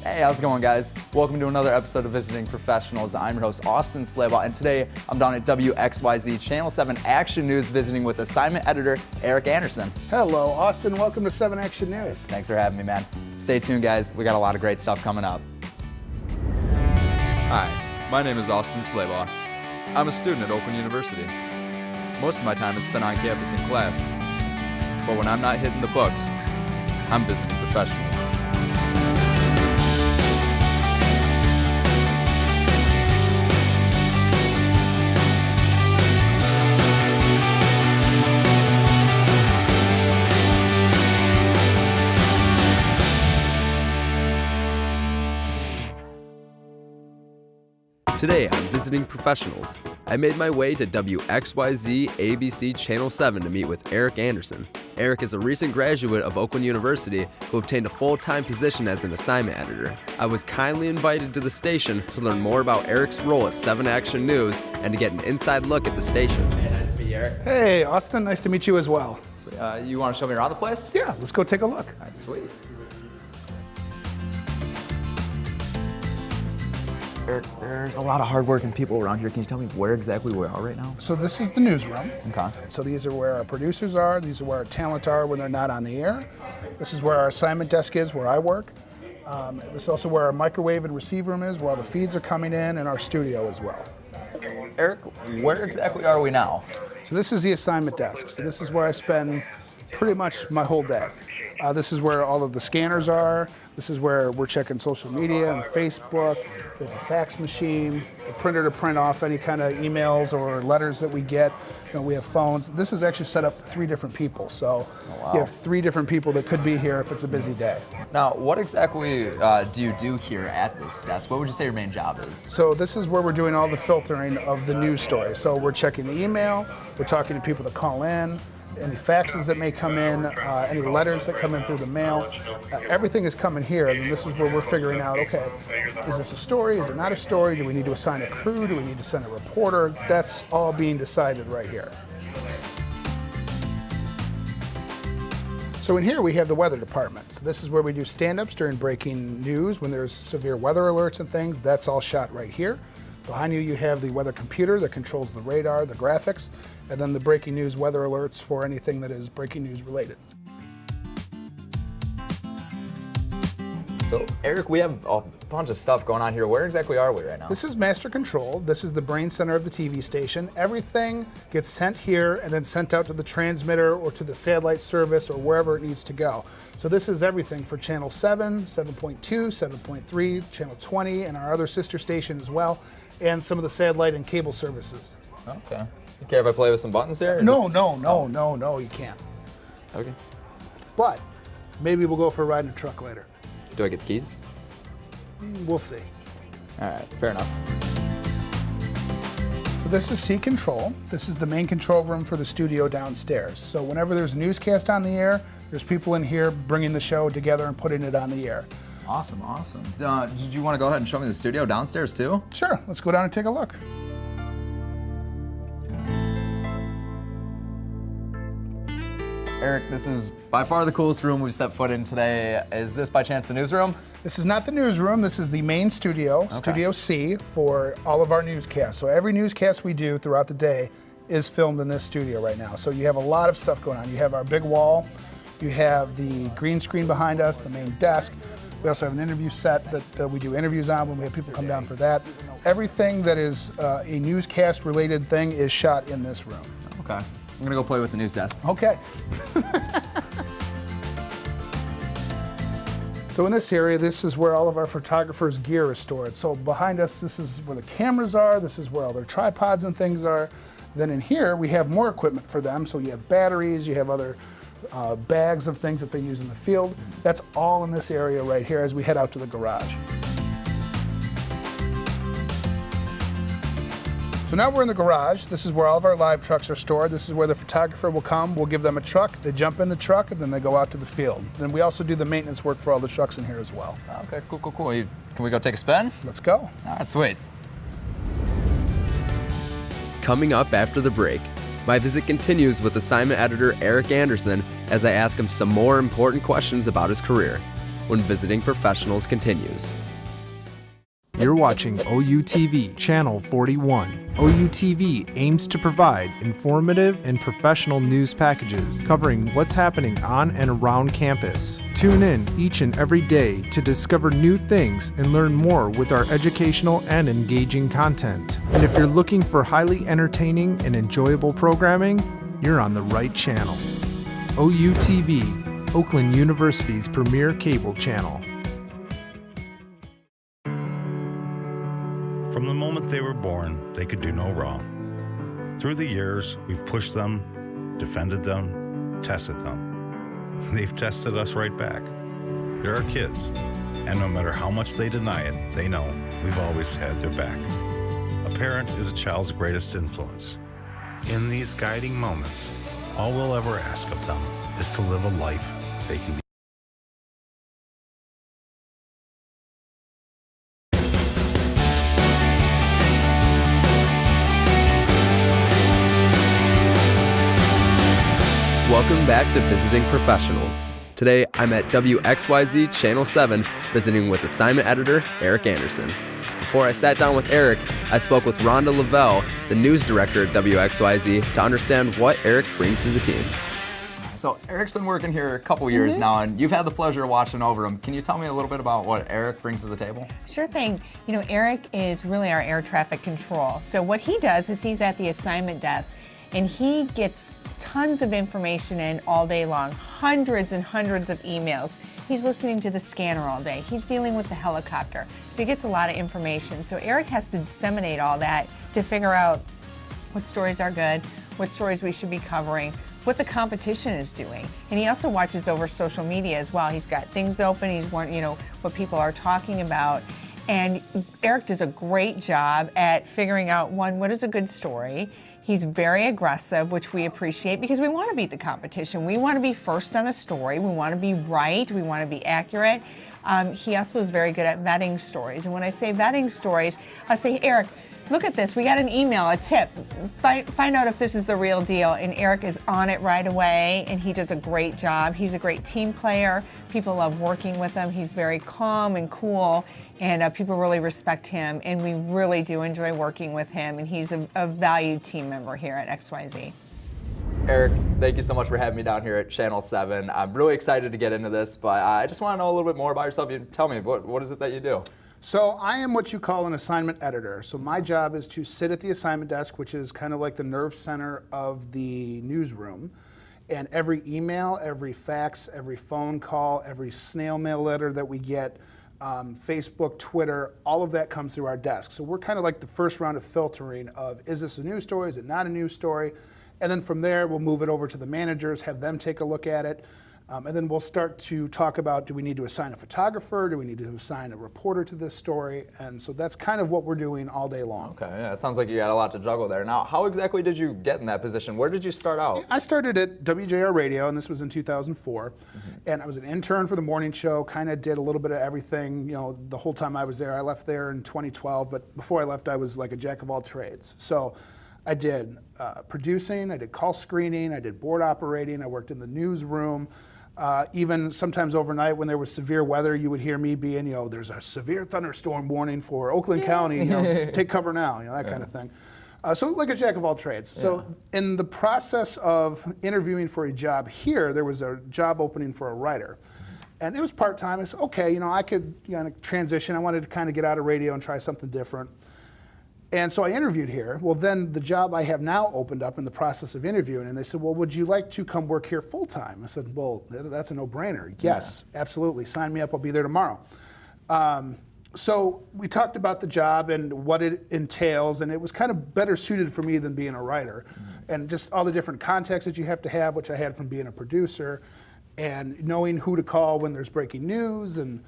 Hey, how's it going, guys? Welcome to another episode of Visiting Professionals. I'm your host, Austin Slabaugh, and today I'm down at WXYZ Channel 7 Action News visiting with assignment editor Erik Anderson. Hello, Austin. Welcome to 7 Action News. Thanks for having me, man. Stay tuned, guys. We got a lot of great stuff coming up. Hi, my name is Austin Slabaugh. I'm a student at Oakland University. Most of my time is spent on campus in class, but when I'm not hitting the books, I'm visiting professionals. Today on Visiting Professionals, I made my way to WXYZ ABC Channel 7 to meet with Erik Anderson. Erik is a recent graduate of Oakland University who obtained a full-time position as an assignment editor. I was kindly invited to the station to learn more about Erik's role at 7 Action News and to get an inside look at the station. Hey, nice to meet you, Erik. Hey, Austin. Nice to meet you as well. You want to show me around the place? Yeah, let's go take a look. All right, sweet. Erik, there's a lot of hardworking people around here. Can you tell me where exactly we are right now? So this is the newsroom. Okay. So these are where our producers are. These are where our talent are when they're not on the air. This is where our assignment desk is, where I work. This is also where our microwave and receive room is, where all the feeds are coming in, and our studio as well. Erik, where exactly are we now? So this is the assignment desk. So this is where I spend pretty much my whole day. This is where all of the scanners are. This is where we're checking social media and Facebook. We have a fax machine, a printer to print off any kind of emails or letters that we get. We have phones. This is actually set up for 3 different people. So you have 3 different people that could be here if it's a busy day. Now, what exactly do you do here at this desk? What would you say your main job is? So this is where we're doing all the filtering of the news story. So we're checking the email, we're talking to people that call in, any faxes that may come in, any letters that come in through the mail. Everything is coming here, and this is where we're figuring out, okay, is this a story? Is it not a story? Do we need to assign a crew? Do we need to send a reporter? That's all being decided right here. So in here we have the weather department. So this is where we do stand-ups during breaking news when there's severe weather alerts and things. That's all shot right here. Behind you have the weather computer that controls the radar, the graphics, and then the breaking news weather alerts for anything that is breaking news related. So, Erik, we have a bunch of stuff going on here. Where exactly are we right now? This is master control. This is the brain center of the TV station. Everything gets sent here and then sent out to the transmitter or to the satellite service or wherever it needs to go. So this is everything for Channel 7, 7.2, 7.3, Channel 20, and our other sister station as well, and some of the satellite and cable services. Okay. You care if I play with some buttons here? No, you can't. Okay. But maybe we'll go for a ride in a truck later. Do I get the keys? We'll see. All right, fair enough. So this is C control. This is the main control room for the studio downstairs. So whenever there's a newscast on the air, there's people in here bringing the show together and putting it on the air. Awesome, awesome. Did you want to go ahead and show me the studio downstairs too? Sure, let's go down and take a look. Erik, this is by far the coolest room we've set foot in today. Is this by chance the newsroom? This is not the newsroom. This is the main studio, Okay. Studio C, for all of our newscasts. So every newscast we do throughout the day is filmed in this studio right now. So you have a lot of stuff going on. You have our big wall. You have the green screen behind us, the main desk. We also have an interview set that we do interviews on when we have people come down for that. Everything that is a newscast related thing is shot in this room. Okay. I'm gonna go play with the news desk. Okay. So in this area, this is where all of our photographers' gear is stored. So behind us, this is where the cameras are. This is where all their tripods and things are. Then in here, we have more equipment for them. So you have batteries, you have other bags of things that they use in the field. That's all in this area right here as we head out to the garage. So now we're in the garage. This is where all of our live trucks are stored. This is where the photographer will come. We'll give them a truck. They jump in the truck, and then they go out to the field. Then we also do the maintenance work for all the trucks in here as well. Okay, cool. Can we go take a spin? Let's go. All right, sweet. Coming up after the break, my visit continues with assignment editor Erik Anderson as I ask him some more important questions about his career. when Visiting Professionals continues. You're watching OUTV Channel 41. OUTV aims to provide informative and professional news packages covering what's happening on and around campus. Tune in each and every day to discover new things and learn more with our educational and engaging content. And if you're looking for highly entertaining and enjoyable programming, you're on the right channel. OUTV, Oakland University's premier cable channel. From the moment they were born, they could do no wrong. Through the years, we've pushed them, defended them, tested them. They've tested us right back. They're our kids, and no matter how much they deny it, they know we've always had their back. A parent is a child's greatest influence. In these guiding moments, all we'll ever ask of them is to live a life they can be. Welcome back to Visiting Professionals. Today, I'm at WXYZ Channel 7, visiting with assignment editor Erik Anderson. Before I sat down with Erik, I spoke with Rhonda Lavelle, the news director at WXYZ, to understand what Erik brings to the team. So Erik's been working here a couple years now, and you've had the pleasure of watching over him. Can you tell me a little bit about what Erik brings to the table? Sure thing. You know, Erik is really our air traffic control. So what he does is he's at the assignment desk, and he gets tons of information in all day long, hundreds and hundreds of emails. He's listening to the scanner all day. He's dealing with the helicopter. So he gets a lot of information. So Erik has to disseminate all that to figure out what stories are good, what stories we should be covering, what the competition is doing. And he also watches over social media as well. He's got things open, he's what people are talking about. And Erik does a great job at figuring out, one, what is a good story? He's very aggressive, which we appreciate because we want to beat the competition. We want to be first on a story. We want to be right. We want to be accurate. He also is very good at vetting stories. And when I say vetting stories, I say, Erik, look at this. We got an email, a tip. Find out if this is the real deal. And Erik is on it right away, and he does a great job. He's a great team player. People love working with him. He's very calm and cool, and people really respect him, and we really do enjoy working with him, and he's a valued team member here at XYZ. Erik, thank you so much for having me down here at Channel 7. I'm really excited to get into this, but I just want to know a little bit more about yourself. You tell me, what is it that you do? So I am what you call an assignment editor. So my job is to sit at the assignment desk, which is kind of like the nerve center of the newsroom. And every email, every fax, every phone call, every snail mail letter that we get, Facebook, Twitter, all of that comes through our desk. So we're kind of like the first round of filtering of, is this a news story, is it not a news story? And then from there, we'll move it over to the managers, have them take a look at it. And then we'll start to talk about, do we need to assign a photographer? Do we need to assign a reporter to this story? And so that's kind of what we're doing all day long. Okay, yeah, it sounds like you got a lot to juggle there. Now, how exactly did you get in that position? Where did you start out? I started at WJR Radio, and this was in 2004. And I was an intern for the morning show, kind of did a little bit of everything, the whole time I was there. I left there in 2012, but before I left, I was like a jack of all trades. So I did producing, I did call screening, I did board operating, I worked in the newsroom. Even sometimes overnight when there was severe weather, you would hear me being, there's a severe thunderstorm warning for Oakland County, take cover now, that kind of thing. So like a jack of all trades. So in the process of interviewing for a job here, there was a job opening for a writer. And it was part-time. I said, okay, I could transition. I wanted to kind of get out of radio and try something different. And so I interviewed here. Well, then the job I have now opened up in the process of interviewing, and they said, well, would you like to come work here full-time? I said, well, that's a no-brainer. Yes, absolutely. Sign me up. I'll be there tomorrow. So we talked about the job and what it entails, and it was kind of better suited for me than being a writer. And just all the different contacts that you have to have, which I had from being a producer, and knowing who to call when there's breaking news, and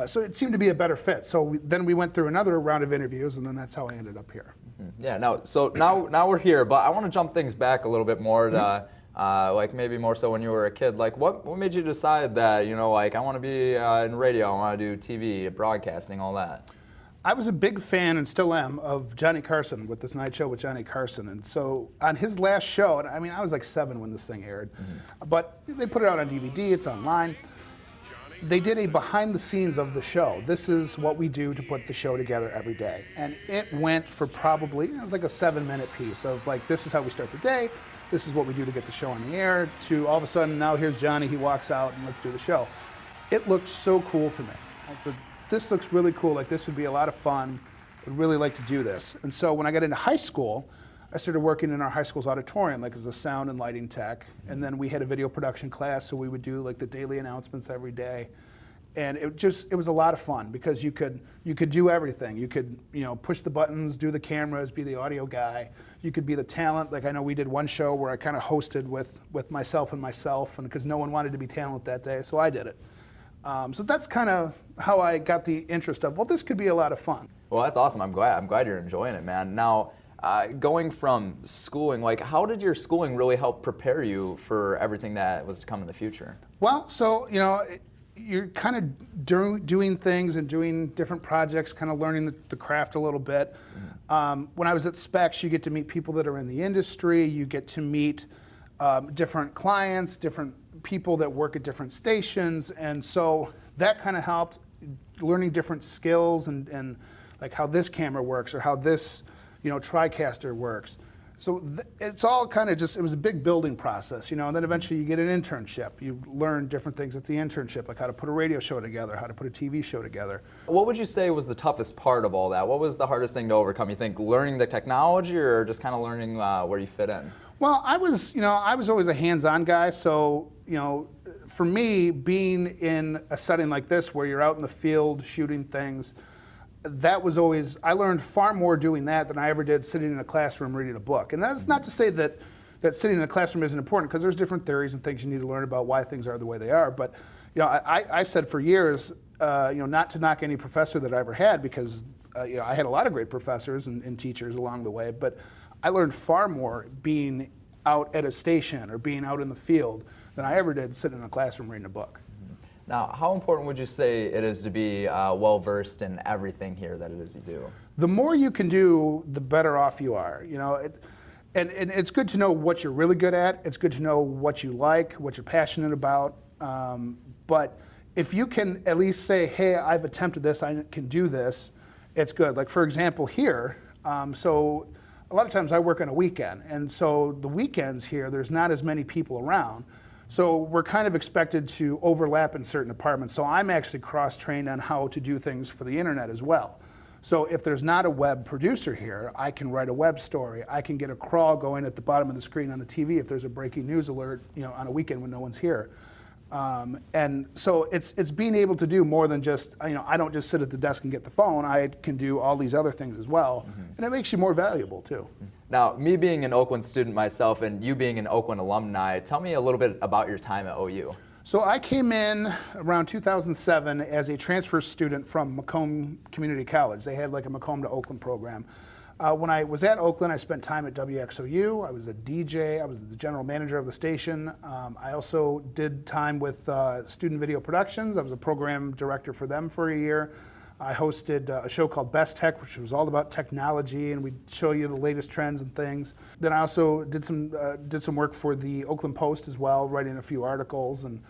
so it seemed to be a better fit. So then we went through another round of interviews, and then that's how I ended up here. Yeah. Now we're here, but I want to jump things back a little bit more to, like maybe more so when you were a kid. Like, what made you decide that I want to be in radio, I want to do TV, broadcasting, all that? I was a big fan, and still am, of Johnny Carson with The Tonight Show with Johnny Carson. And so on his last show, and I was like 7 when this thing aired, but they put it out on DVD, it's online. they did a behind the scenes of the show. This is what we do to put the show together every day. And it went for probably, it was like a 7-minute piece of like, this is how we start the day, this is what we do to get the show on the air, to all of a sudden, now here's Johnny, he walks out and let's do the show. It looked so cool to me. I said, this looks really cool, like this would be a lot of fun. I'd really like to do this. And so when I got into high school, I started working in our high school's auditorium, like as a sound and lighting tech. And then we had a video production class, so we would do like the daily announcements every day. And it was a lot of fun because you could do everything. You could, push the buttons, do the cameras, be the audio guy. You could be the talent. Like I know we did one show where I kind of hosted with myself, and because no one wanted to be talent that day, so I did it. So that's kind of how I got the interest of, well, this could be a lot of fun. Well, that's awesome. I'm glad you're enjoying it, man. Now, going from schooling, like how did your schooling really help prepare you for everything that was to come in the future? Well, so, you're kind of doing things and doing different projects, kind of learning the craft a little bit. When I was at Specs, you get to meet people that are in the industry. You get to meet different clients, different people that work at different stations. And so that kind of helped learning different skills and like how this camera works or how this TriCaster works. So it's all kind of it was a big building process, and then eventually you get an internship. You learn different things at the internship, like how to put a radio show together, how to put a TV show together. What would you say was the toughest part of all that? What was the hardest thing to overcome? You think learning the technology or just kind of learning where you fit in? Well, I was always a hands-on guy, so, for me, being in a setting like this where you're out in the field shooting things, that was always, I learned far more doing that than I ever did sitting in a classroom reading a book. And that's not to say that sitting in a classroom isn't important, because there's different theories and things you need to learn about why things are the way they are. But I said for years, not to knock any professor that I ever had, because I had a lot of great professors and teachers along the way, but I learned far more being out at a station or being out in the field than I ever did sitting in a classroom reading a book. Now, how important would you say it is to be well-versed in everything here that it is you do? The more you can do, the better off you are. And it's good to know what you're really good at. It's good to know what you like, what you're passionate about. But if you can at least say, hey, I've attempted this, I can do this, it's good. Like, for example, here, so a lot of times I work on a weekend. And so the weekends here, there's not as many people around. So we're kind of expected to overlap in certain departments. So I'm actually cross-trained on how to do things for the internet as well. So if there's not a web producer here, I can write a web story. I can get a crawl going at the bottom of the screen on the TV if there's a breaking news alert, on a weekend when no one's here. And so it's being able to do more than just, I don't just sit at the desk and get the phone. I can do all these other things as well. And it makes you more valuable too. Now, me being an Oakland student myself and you being an Oakland alumni, tell me a little bit about your time at OU. So I came in around 2007 as a transfer student from Macomb Community College. They had like a Macomb to Oakland program. When I was at Oakland, I spent time at WXOU. I was a DJ. I was the general manager of the station. I also did time with Student Video Productions. I was a program director for them for a year. I hosted a show called Best Tech, which was all about technology, and we'd show you the latest trends and things. Then I also did some work for the Oakland Post as well, writing a few articles. And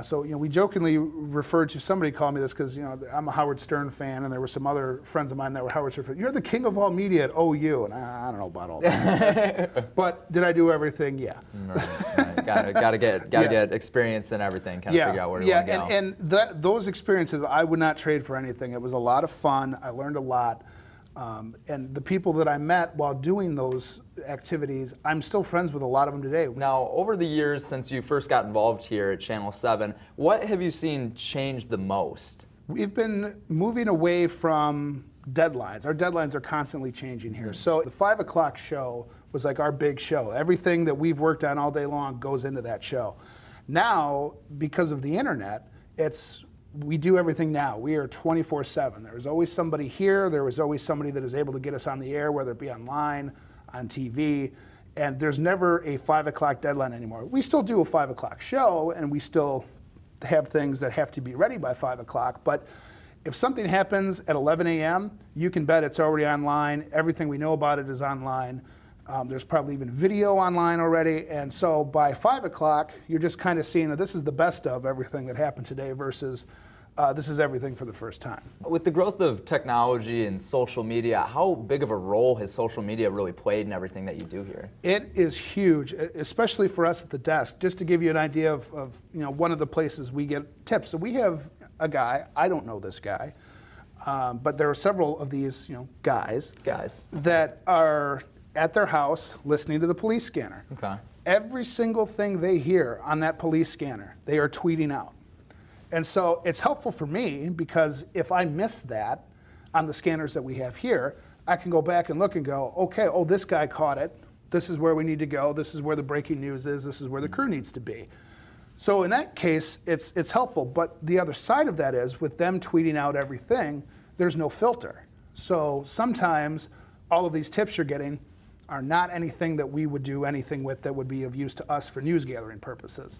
so we jokingly referred to, somebody called me this because I'm a Howard Stern fan, and there were some other friends of mine that were Howard Stern fans. You're the king of all media at OU, and I don't know about all that. But did I do everything? Yeah. Right. Gotta get experience in everything, kind of figure out where you want to go. And those experiences I would not trade for anything. It was a lot of fun. I learned a lot. And the people that I met while doing those activities, I'm still friends with a lot of them today. Now, over the years since you first got involved here at Channel 7, what have you seen change the most? We've been moving away from deadlines. Our deadlines are constantly changing here. So the 5 o'clock show was like our big show. Everything that we've worked on all day long goes into that show. Now, because of the internet, we do everything now. We are 24/7. There's always somebody here. There was always somebody that is able to get us on the air, whether it be online, on TV, and there's never a 5 o'clock deadline anymore. We still do a 5 o'clock show, and we still have things that have to be ready by 5 o'clock, but if something happens at 11 a.m., you can bet it's already online. Everything we know about it is online. There's probably even video online already. And so by 5 o'clock, you're just kind of seeing that this is the best of everything that happened today versus this is everything for the first time. With the growth of technology and social media, how big of a role has social media really played in everything that you do here? It is huge, especially for us at the desk. Just to give you an idea of one of the places we get tips. So we have a guy, I don't know this guy, but there are several of these guys that are at their house listening to the police scanner. Okay. Every single thing they hear on that police scanner, they are tweeting out. And so it's helpful for me because if I miss that on the scanners that we have here, I can go back and look and go, okay, oh, this guy caught it. This is where we need to go. This is where the breaking news is. This is where the crew needs to be. So in that case, it's helpful. But the other side of that is with them tweeting out everything, there's no filter. So sometimes all of these tips you're getting are not anything that we would do anything with that would be of use to us for news gathering purposes.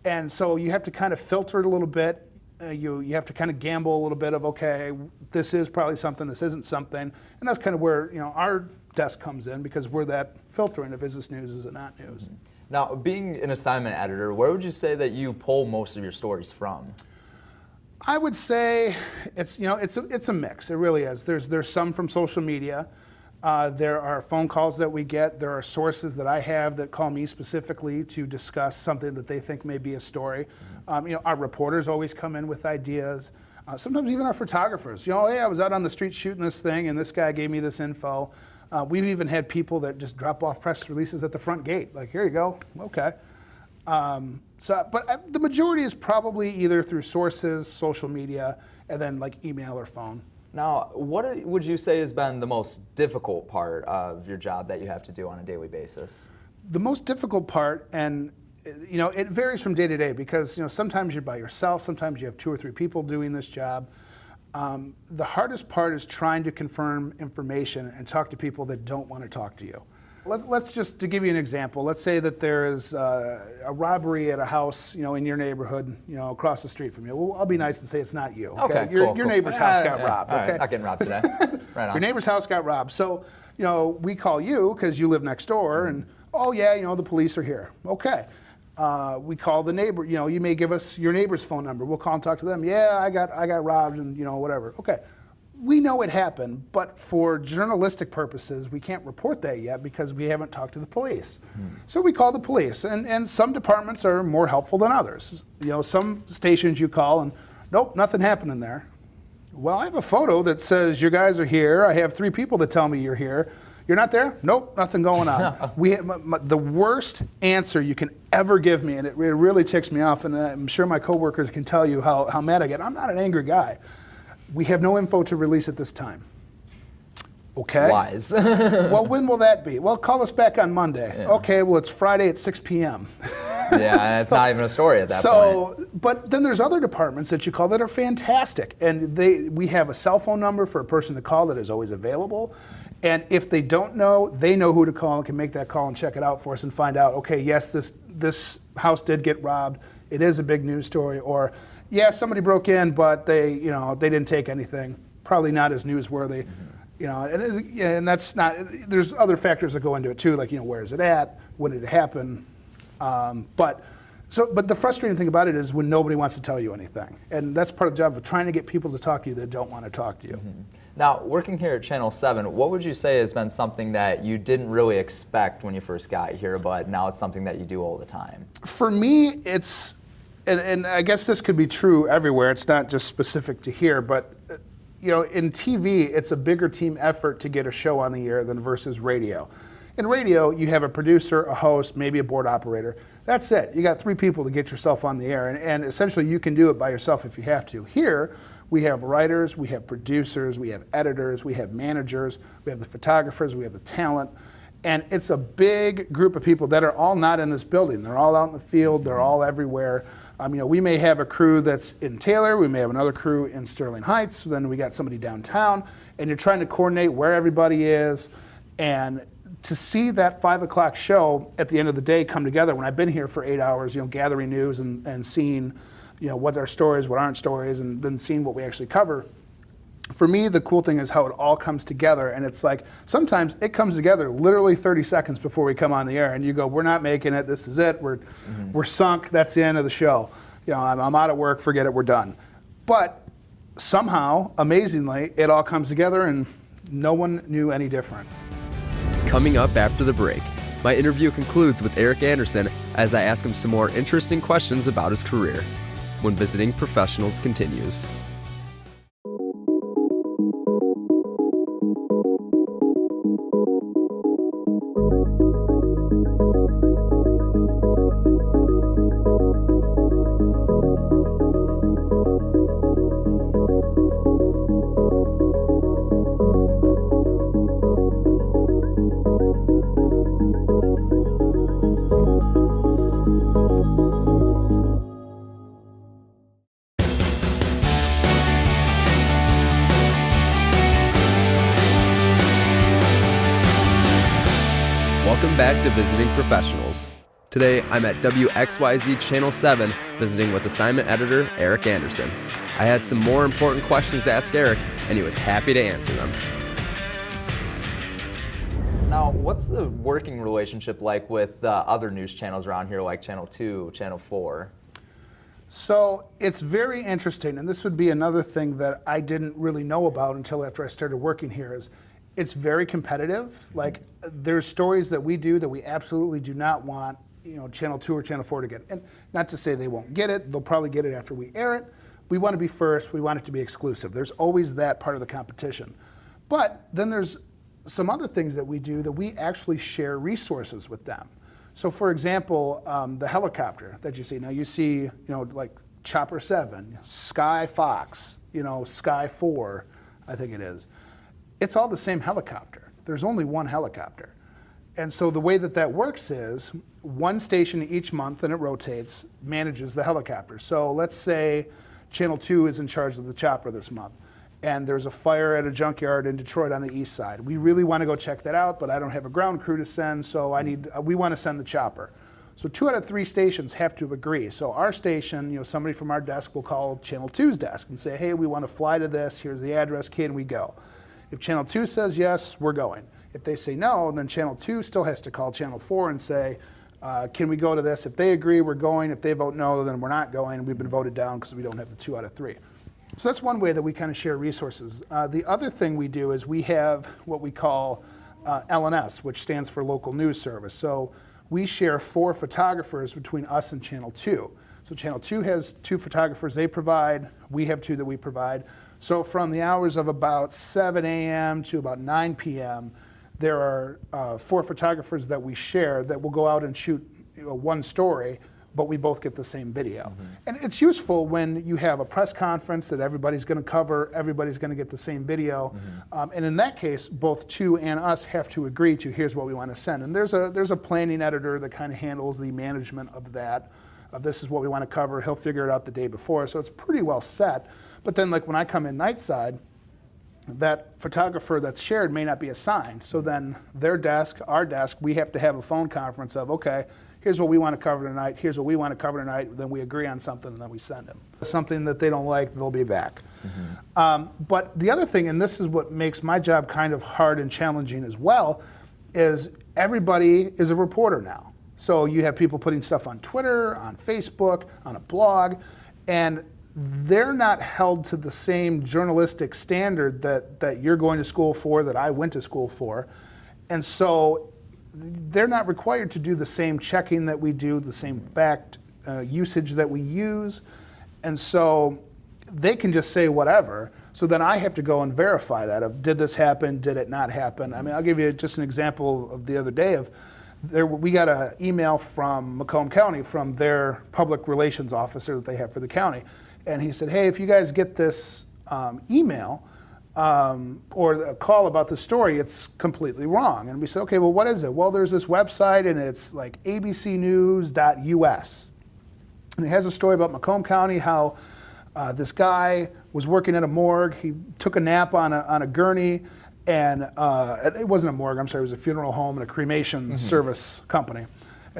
And so you have to kind of filter it a little bit. You have to kind of gamble a little bit of, okay, this is probably something, this isn't something. And that's kind of where our desk comes in because we're that filtering of is this news, is it not news. Now, being an assignment editor, where would you say that you pull most of your stories from? I would say it's a mix. It really is. There's some from social media. There are phone calls that we get. There are sources that I have that call me specifically to discuss something that they think may be a story. Our reporters always come in with ideas. Sometimes even our photographers. Hey, I was out on the street shooting this thing, and this guy gave me this info. We've even had people that just drop off press releases at the front gate. Like, here you go. Okay. But the majority is probably either through sources, social media, and then like email or phone. Now, what would you say has been the most difficult part of your job that you have to do on a daily basis? The most difficult part, and it varies from day to day because sometimes you're by yourself, sometimes you have 2 or 3 people doing this job. The hardest part is trying to confirm information and talk to people that don't want to talk to you. Let's just, to give you an example, let's say that there is a robbery at a house, in your neighborhood, across the street from you. Well, I'll be nice and say it's not you. Okay, your neighbor's house got robbed. All right, okay, not getting robbed today. Right on. Your neighbor's house got robbed. So, we call you because you live next door, and oh yeah, the police are here. Okay. We call the neighbor. You may give us your neighbor's phone number. We'll call and talk to them. Yeah, I got robbed, and whatever. Okay. We know it happened, but for journalistic purposes, we can't report that yet because we haven't talked to the police. So we call the police, and some departments are more helpful than others. Some stations you call and, nope, nothing happened in there. Well, I have a photo that says your guys are here. I have 3 people that tell me you're here. You're not there? Nope, nothing going on. The worst answer you can ever give me, and it really ticks me off, and I'm sure my coworkers can tell you how mad I get. I'm not an angry guy. We have no info to release at this time. Okay. Wise. Well, when will that be? Well, call us back on Monday. Yeah. Okay, well, it's Friday at 6 p.m. Yeah, it's not even a story at that point. But then there's other departments that you call that are fantastic. And we have a cell phone number for a person to call that is always available. And if they don't know, they know who to call and can make that call and check it out for us and find out, okay, yes, this house did get robbed. It is a big news story. Or, yeah, somebody broke in, but they didn't take anything. Probably not as newsworthy. And that's not. There's other factors that go into it too, like where is it at, when did it happen, but the frustrating thing about it is when nobody wants to tell you anything, and that's part of the job of trying to get people to talk to you that don't want to talk to you. Mm-hmm. Now, working here at Channel 7, what would you say has been something that you didn't really expect when you first got here, but now it's something that you do all the time? For me, it's. And I guess this could be true everywhere. It's not just specific to here, but in TV, it's a bigger team effort to get a show on the air than versus radio. In radio, you have a producer, a host, maybe a board operator. That's it. You got 3 people to get yourself on the air, and essentially you can do it by yourself if you have to. Here, we have writers, we have producers, we have editors, we have managers, we have the photographers, we have the talent. And it's a big group of people that are all not in this building. They're all out in the field. They're all everywhere. We may have a crew that's in Taylor. We may have another crew in Sterling Heights. Then we got somebody downtown. And you're trying to coordinate where everybody is. And to see that 5 o'clock show at the end of the day come together, when I've been here for 8 hours, gathering news and seeing, what are stories, what aren't stories, and then seeing what we actually cover, For me, the cool thing is how it all comes together, and it's like sometimes it comes together literally 30 seconds before we come on the air, and you go, we're not making it, this is it, we're sunk, that's the end of the show. You know, I'm out of work, forget it, we're done. But somehow, amazingly, it all comes together and no one knew any different. Coming up after the break, my interview concludes with Erik Anderson as I ask him some more interesting questions about his career. When Visiting Professionals continues. Welcome back to Visiting Professionals. Today, I'm at WXYZ Channel 7 visiting with assignment editor Erik Anderson. I had some more important questions to ask Erik, and he was happy to answer them. Now, what's the working relationship like with other news channels around here, like Channel 2, Channel 4? So it's very interesting, and this would be another thing that I didn't really know about until after I started working here, is it's very competitive. Like, there's stories that we do that we absolutely do not want, you know, Channel 2 or Channel 4 to get. And not to say they won't get it, they'll probably get it after we air it. We want to be first, we want it to be exclusive. There's always that part of the competition. But then there's some other things that we do that we actually share resources with them. So for example, the helicopter that you see. Now you see, you know, like Chopper 7, Sky Fox, you know, Sky 4, I think it is. It's all the same helicopter. There's only one helicopter. And so the way that that works is one station each month, and it rotates, manages the helicopter. So let's say Channel 2 is in charge of the chopper this month, and there's a fire at a junkyard in Detroit on the east side. We really want to go check that out, but I don't have a ground crew to send, so we want to send the chopper. So 2 out of 3 stations have to agree. So our station, you know, somebody from our desk will call Channel 2's desk and say, hey, we want to fly to this, here's the address, can we go? If Channel 2 says yes, we're going. If they say no, then Channel 2 still has to call Channel 4 and say, can we go to this? If they agree, we're going. If they vote no, then we're not going. We've been voted down because we don't have the 2 out of 3. So that's one way that we kind of share resources. The other thing we do is we have what we call LNS, which stands for Local News Service. So we share 4 photographers between us and Channel 2. So Channel 2 has 2 photographers they provide. We have 2 that we provide. So from the hours of about 7 a.m. to about 9 p.m., there are 4 photographers that we share that will go out and shoot, you know, one story, but we both get the same video. And it's useful when you have a press conference that everybody's going to cover, everybody's going to get the same video. And in that case, both 2 and us have to agree to, here's what we want to send. And there's a planning editor that kind of handles the management of that. This is what we want to cover. He'll figure it out the day before, so it's pretty well set. But then, like, when I come in nightside, that photographer that's shared may not be assigned. So then their desk, our desk, we have to have a phone conference of, okay, here's what we want to cover tonight, here's what we want to cover tonight, then we agree on something, and then we send them. Something that they don't like, they'll be back. But the other thing, and this is what makes my job kind of hard and challenging as well, is everybody is a reporter now. So you have people putting stuff on Twitter, on Facebook, on a blog, and they're not held to the same journalistic standard that you're going to school for, that I went to school for. And so they're not required to do the same checking that we do, the same fact usage that we use. And so they can just say whatever. So then I have to go and verify that of, did this happen, did it not happen? I mean, I'll give you just an example of the other day of, we got an email from Macomb County, from their public relations officer that they have for the county. And he said, hey, if you guys get this email or a call about the story, it's completely wrong. And we said, okay, well, what is it? Well, there's this website, and it's like abcnews.us. And it has a story about Macomb County, how this guy was working at a morgue. He took a nap on a gurney, and it wasn't a morgue, I'm sorry, it was a funeral home and a cremation service company.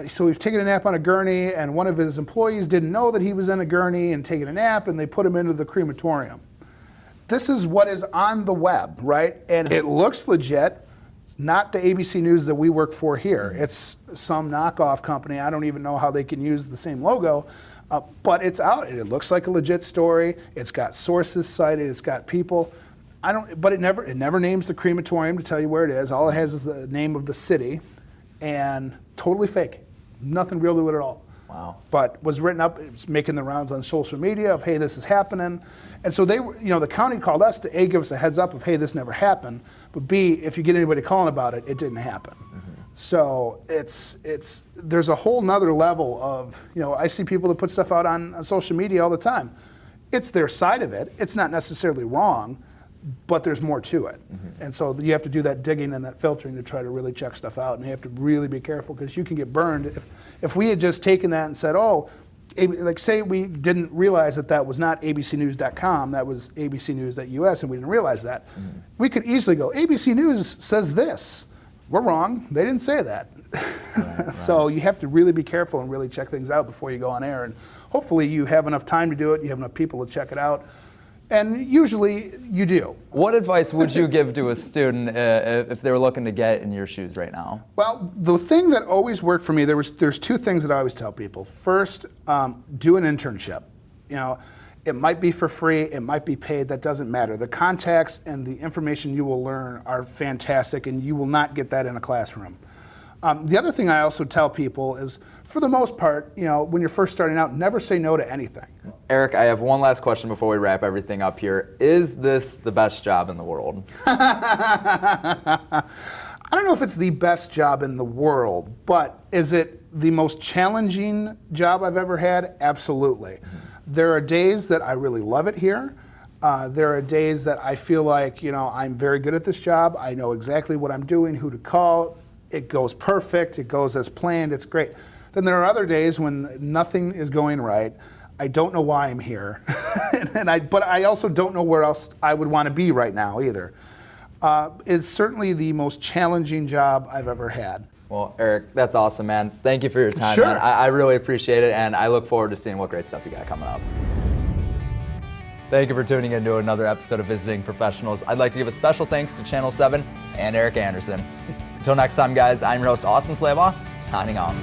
So he was taking a nap on a gurney, and one of his employees didn't know that he was in a gurney and taking a nap, and they put him into the crematorium. this is what is on the web, right? And it looks legit. Not the ABC News that we work for here. It's some knockoff company. I don't even know how they can use the same logo, but it's out. It looks like a legit story. It's got sources cited. It's got people. But it never names the crematorium to tell you where it is. All it has is the name of the city, and totally fake. Nothing real to it at all. Wow. But was written up, it was making the rounds on social media of, hey, this is happening. And so they were, the county called us to A, give us a heads up of, hey, this never happened, but B, if you get anybody calling about it, it didn't happen. Mm-hmm. So there's a whole nother level of, I see people that put stuff out on social media all the time. It's their side of it. It's not necessarily wrong, but there's more to it. Mm-hmm. And so you have to do that digging and that filtering to try to really check stuff out, and you have to really be careful because you can get burned. If we had just taken that and said, oh, like say we didn't realize that was not abcnews.com, that was abcnews.us, and we didn't realize that, mm-hmm. we could easily go, ABC News says this. We're wrong. They didn't say that. Right, so you have to really be careful and really check things out before you go on air. And hopefully you have enough time to do it, you have enough people to check it out. And usually you do. What advice would you give to a student if they were looking to get in your shoes right now? Well, the thing that always worked for me, there's two things that I always tell people. First, do an internship. It might be for free, it might be paid, that doesn't matter. The contacts and the information you will learn are fantastic, and you will not get that in a classroom. The other thing I also tell people is, for the most part, when you're first starting out, never say no to anything. Erik, I have one last question before we wrap everything up here. Is this the best job in the world? I don't know if it's the best job in the world, but is it the most challenging job I've ever had? Absolutely. Mm-hmm. There are days that I really love it here. There are days that I feel like, I'm very good at this job. I know exactly what I'm doing, who to call. It goes perfect. It goes as planned. It's great. Then there are other days when nothing is going right. I don't know why I'm here. But I also don't know where else I would want to be right now either. It's certainly the most challenging job I've ever had. Well, Erik, that's awesome, man. Thank you for your time, Sure. man. I really appreciate it, and I look forward to seeing what great stuff you got coming up. Thank you for tuning in to another episode of Visiting Professionals. I'd like to give a special thanks to Channel 7 and Erik Anderson. Until next time, guys, I'm your host, Austin Slaybaugh, signing off.